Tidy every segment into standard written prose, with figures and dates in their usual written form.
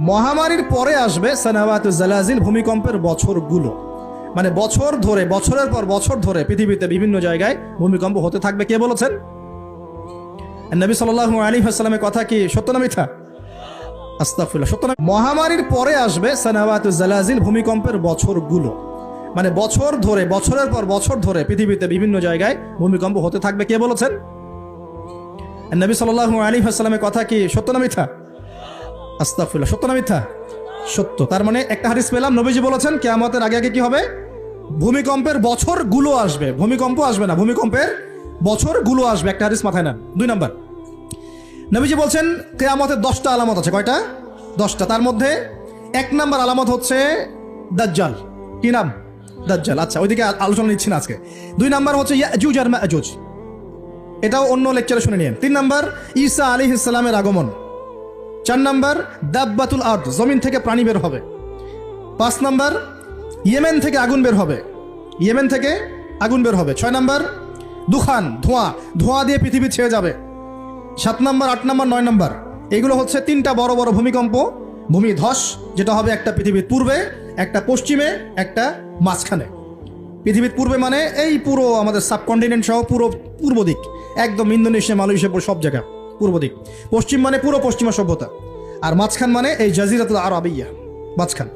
মহামারীর পরে আসবে সানাওয়াতুজ জালাজিল, ভূমিকম্পের বছরগুলো। মানে বছর ধরে, বছরের পর বছর ধরে পৃথিবীতে বিভিন্ন জায়গায় ভূমিকম্প হতে থাকবে। কে বলেছেন? নবী সাল্লাল্লাহু আলাইহি ওয়াসাল্লামের কথা কি সত্য না মিথ্যা? আস্তাগফিরুল্লাহ, সত্য না। মহামারীর পরে আসবে সানাওয়াতুজ জালাজিল, ভূমিকম্পের বছরগুলো। মানে বছর ধরে, বছরের পর বছর ধরে পৃথিবীতে বিভিন্ন জায়গায় ভূমিকম্প হতে থাকবে। কে বলেছেন? নবী সাল্লাল্লাহু আলাইহি ওয়াসাল্লামের কথা কি সত্য না মিথ্যা? আস্তাগফিরুল্লাহ, সত্য না মিথ্যা? সত্য। তার মানে একটা হাদিস পেলাম, নবীজি বলেছেন কিয়ামতের আগে আগে কি হবে? ভূমিকম্পের বছরগুলো আসবে। ভূমিকম্প আসবে না, ভূমিকম্পের বছরগুলো আসবে। একটা হাদিস মাথায় নেন। 2 নাম্বার, নবীজি বলছেন কিয়ামতের 10টা আলামত আছে। কয়টা? 10টা। তার মধ্যে 1 নাম্বার আলামত হচ্ছে দাজ্জাল। কি নাম? দাজ্জাল। আচ্ছা, ওইদিকে আলোচনা নিচ্ছি না আজকে। 2 নাম্বার হচ্ছে ইয়াজুজ আর মাজুজ, এটাও অন্য লেকচারে শুনে নিন। 3 নাম্বার ঈসা আলাইহিস সালামের আগমন। 4 নাম্বার দাব্বাতুল আরদ, জমিন থেকে প্রাণী বের হবে। 5 নাম্বার ইয়েমেন থেকে আগুন বের হবে। ইয়েমেন থেকে আগুন বের হবে। 6 নাম্বার দুখান, ধোঁয়া, ধোঁয়া দিয়ে পৃথিবী ছেয়ে যাবে। 7 নাম্বার, 8 নাম্বার, 9 নাম্বার, এগুলো হচ্ছে 3টা বড় বড় ভূমিকম্প, ভূমিধস, যেটা হবে একটা পৃথিবীর পূর্বে, একটা পশ্চিমে, একটা মাঝখানে। পৃথিবীর পূর্বে মানে এই পুরো আমাদের সাবকন্টিনেন্ট সহ পুরো পূর্ব দিক, একদম ইন্দোনেশিয়া, মালয়েশিয়া, সব জায়গা পূর্ব দিক। পশ্চিম মানে পুরো পশ্চিমা সভ্যতা, আর মাঝখান মানে এই জাজিরাতুল আরবিয়া, মাঝখান।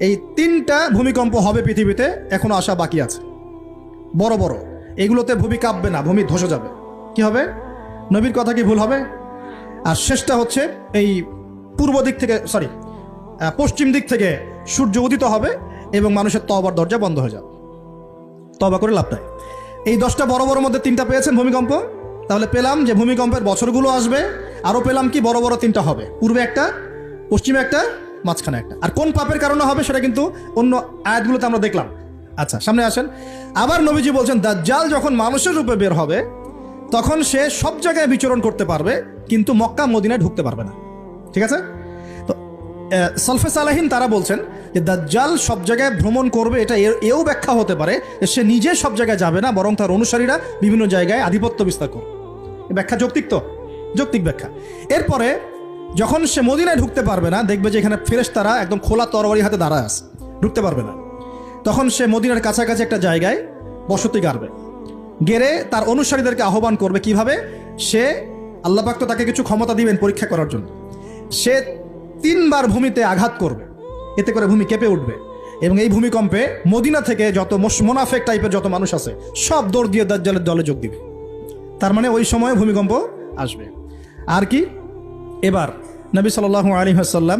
এই 3টা ভূমিকম্প হবে পৃথিবীতে, এখনো আসা বাকি আছে। বড় বড়, এগুলোতে ভূমি কাঁপবে না, ভূমি ধসে যাবে। কি হবে? নবীর কথা কি ভুল হবে? আর শেষটা হচ্ছে এই পূর্ব দিক থেকে, পশ্চিম দিক থেকে সূর্য উদিত হবে এবং মানুষের তওবার দরজা বন্ধ হয়ে যাবে। তওবা করে লাভ নাই। এই 10টা বড় বড় মধ্যে 3টা পেয়েছেন ভূমিকম্প। তাহলে পেলাম যে ভূমিকম্পের বছরগুলো আসবে। আরও পেলাম কি বড় বড় 3টা হবে, পূর্বে একটা, পশ্চিমে একটা, মাঝখানে একটা। আর কোন পাপের কারণে হবে সেটা কিন্তু অন্য আয়াতগুলোতে আমরা দেখলাম। আচ্ছা, সামনে আসেন। আবার নবীজি বলছেন দাজ্জাল যখন মানুষের রূপে বের হবে তখন সে সব জায়গায় বিচরণ করতে পারবে, কিন্তু মক্কা মদিনায় ঢুকতে পারবে না। ঠিক আছে? তো সলফে সালাহিন তারা বলছেন যে দাজ্জাল সব জায়গায় ভ্রমণ করবে। এটা এও ব্যাখ্যা হতে পারে যে সে নিজে সব জায়গায় যাবে না, বরং তার অনুসারীরা বিভিন্ন জায়গায় আধিপত্য বিস্তার করবে। এই ব্যাখ্যা যৌক্তিক তো? যৌক্তিক ব্যাখ্যা। এরপরে যখন সে মদিনায় ঢুকতে পারবে না, দেখবে যে এখানে ফেরেশতারা একদম খোলা তরবারি হাতে দাঁড়ায় আছে, ঢুকতে পারবে না। তখন সে মদিনার কাছাকাছি একটা জায়গায় বসতি গাড়বে, গেড়ে তার অনুসারীদেরকে আহ্বান করবে। কিভাবে? সে, আল্লাহ পাক তো তাকে কিছু ক্ষমতা দিবেন পরীক্ষা করার জন্য। সে 3 বার ভূমিতে আঘাত করবে, এতে করে ভূমি কেঁপে উঠবে এবং এই ভূমিকম্পে মদিনা থেকে যত মোনাফেক টাইপের যত মানুষ আছে সব দৌড় দিয়ে দাজ্জালের দলে যোগ দিবে। তার মানে ওই সময়ে ভূমিকম্প আসবে। আর কি? এবার নবী সাল্লাল্লাহু আলাইহি ওয়াসাল্লাম